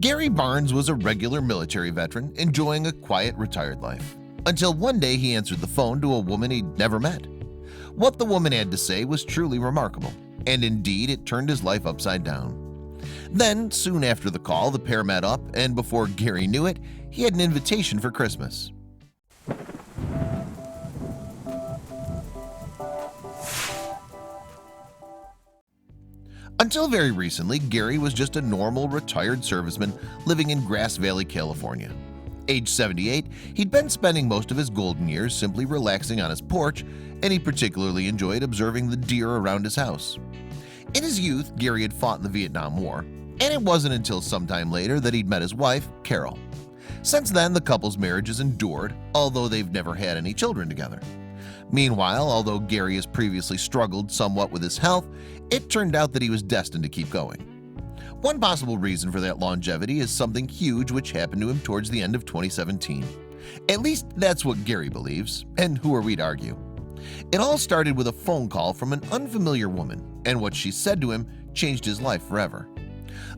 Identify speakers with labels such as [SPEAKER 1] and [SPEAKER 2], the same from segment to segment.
[SPEAKER 1] Gary Barnes was a regular military veteran enjoying a quiet retired life, until one day he answered the phone to a woman he'd never met. What the woman had to say was truly remarkable, and indeed it turned his life upside down. Then, soon after the call, the pair met up, and before Gary knew it, he had an invitation for Christmas. Until very recently, Gary was just a normal retired serviceman living in Grass Valley, California. Age 78, he'd been spending most of his golden years simply relaxing on his porch, and he particularly enjoyed observing the deer around his house. In his youth, Gary had fought in the Vietnam War, and it wasn't until sometime later that he'd met his wife, Carol. Since then, the couple's marriage has endured, although they've never had any children together. Meanwhile, although Gary has previously struggled somewhat with his health, it turned out that he was destined to keep going. One possible reason for that longevity is something huge which happened to him towards the end of 2017. At least that's what Gary believes, and who are we to argue? It all started with a phone call from an unfamiliar woman, and what she said to him changed his life forever.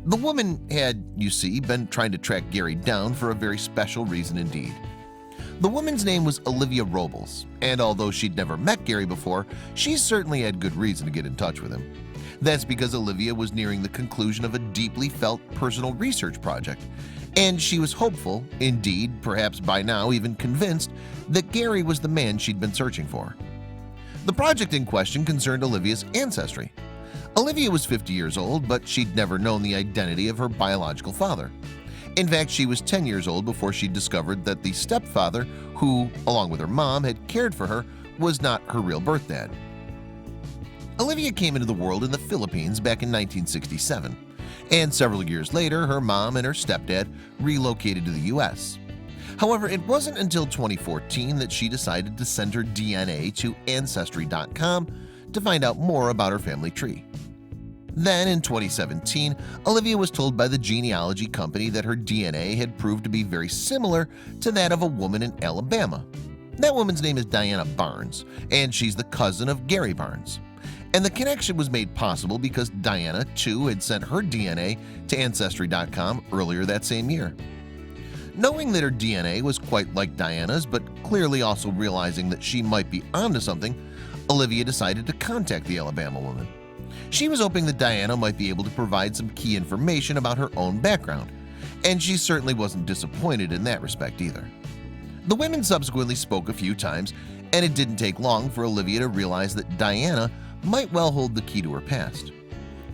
[SPEAKER 1] The woman had, you see, been trying to track Gary down for a very special reason indeed. The woman's name was Olivia Robles, and although she'd never met Gary before, she certainly had good reason to get in touch with him. That's because Olivia was nearing the conclusion of a deeply felt personal research project, and she was hopeful, indeed, perhaps by now even convinced, that Gary was the man she'd been searching for. The project in question concerned Olivia's ancestry. Olivia was 50 years old, but she'd never known the identity of her biological father. In fact, she was 10 years old before she discovered that the stepfather, who, along with her mom, had cared for her, was not her real birth dad. Olivia came into the world in the Philippines back in 1967, and several years later, her mom and her stepdad relocated to the U.S. However, it wasn't until 2014 that she decided to send her DNA to Ancestry.com to find out more about her family tree. Then, in 2017, Olivia was told by the genealogy company that her DNA had proved to be very similar to that of a woman in Alabama. That woman's name is Diana Barnes, and she's the cousin of Gary Barnes. And the connection was made possible because Diana, too, had sent her DNA to Ancestry.com earlier that same year. Knowing that her DNA was quite like Diana's, but clearly also realizing that she might be onto something, Olivia decided to contact the Alabama woman. She was hoping that Diana might be able to provide some key information about her own background, and she certainly wasn't disappointed in that respect either. The women subsequently spoke a few times, and it didn't take long for Olivia to realize that Diana might well hold the key to her past.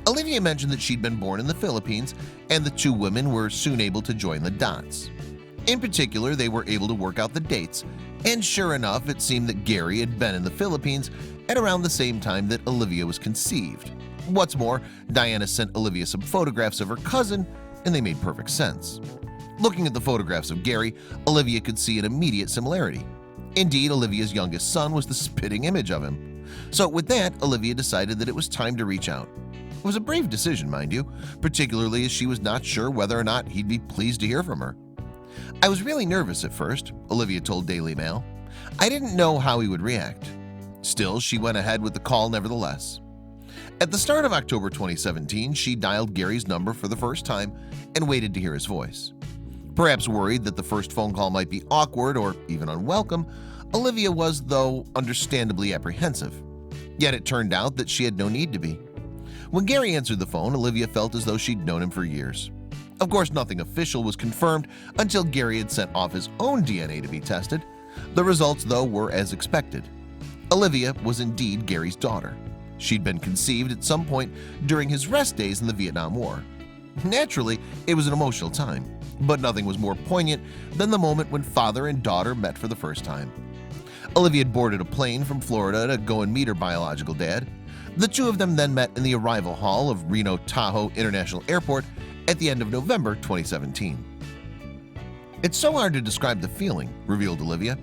[SPEAKER 1] Olivia mentioned that she'd been born in the Philippines, and the two women were soon able to join the dots. In particular, they were able to work out the dates, and sure enough, it seemed that Gary had been in the Philippines at around the same time that Olivia was conceived. What's more, Diana sent Olivia some photographs of her cousin, and they made perfect sense. Looking at the photographs of Gary, Olivia could see an immediate similarity. Indeed, Olivia's youngest son was the spitting image of him. So with that, Olivia decided that it was time to reach out. It was a brave decision, mind you, particularly as she was not sure whether or not he'd be pleased to hear from her. "I was really nervous at first," Olivia told Daily Mail. "I didn't know how he would react." Still, she went ahead with the call nevertheless. At the start of October 2017, she dialed Gary's number for the first time and waited to hear his voice. Perhaps worried that the first phone call might be awkward or even unwelcome, Olivia was, though, understandably apprehensive. Yet it turned out that she had no need to be. When Gary answered the phone, Olivia felt as though she'd known him for years. Of course, nothing official was confirmed until Gary had sent off his own DNA to be tested. The results, though, were as expected. Olivia was indeed Gary's daughter. She'd been conceived at some point during his rest days in the Vietnam War. Naturally, it was an emotional time, but nothing was more poignant than the moment when father and daughter met for the first time. Olivia had boarded a plane from Florida to go and meet her biological dad. The two of them then met in the arrival hall of Reno Tahoe International Airport at the end of November 2017. "It's so hard to describe the feeling," revealed Olivia.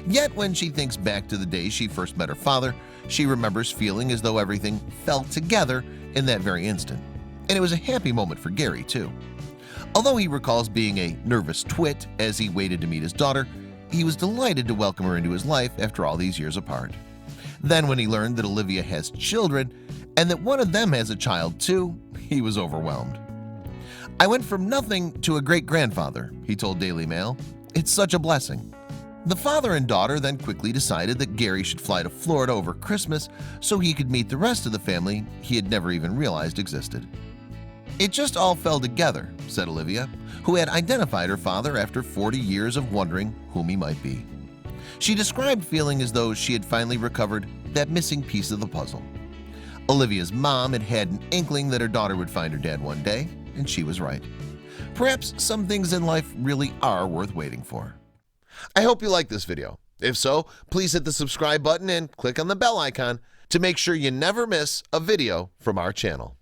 [SPEAKER 1] Yet when she thinks back to the day she first met her father, she remembers feeling as though everything fell together in that very instant. And it was a happy moment for Gary, too. Although he recalls being a nervous twit as he waited to meet his daughter, he was delighted to welcome her into his life after all these years apart. Then when he learned that Olivia has children and that one of them has a child too, he was overwhelmed. "I went from nothing to a great-grandfather," he told Daily Mail. "It's such a blessing." The father and daughter then quickly decided that Gary should fly to Florida over Christmas so he could meet the rest of the family he had never even realized existed. "It just all fell together," said Olivia, who had identified her father after 40 years of wondering whom he might be. She described feeling as though she had finally recovered that missing piece of the puzzle. Olivia's mom had had an inkling that her daughter would find her dad one day, and she was right. Perhaps some things in life really are worth waiting for. I hope you liked this video. If so, please hit the subscribe button and click on the bell icon to make sure you never miss a video from our channel.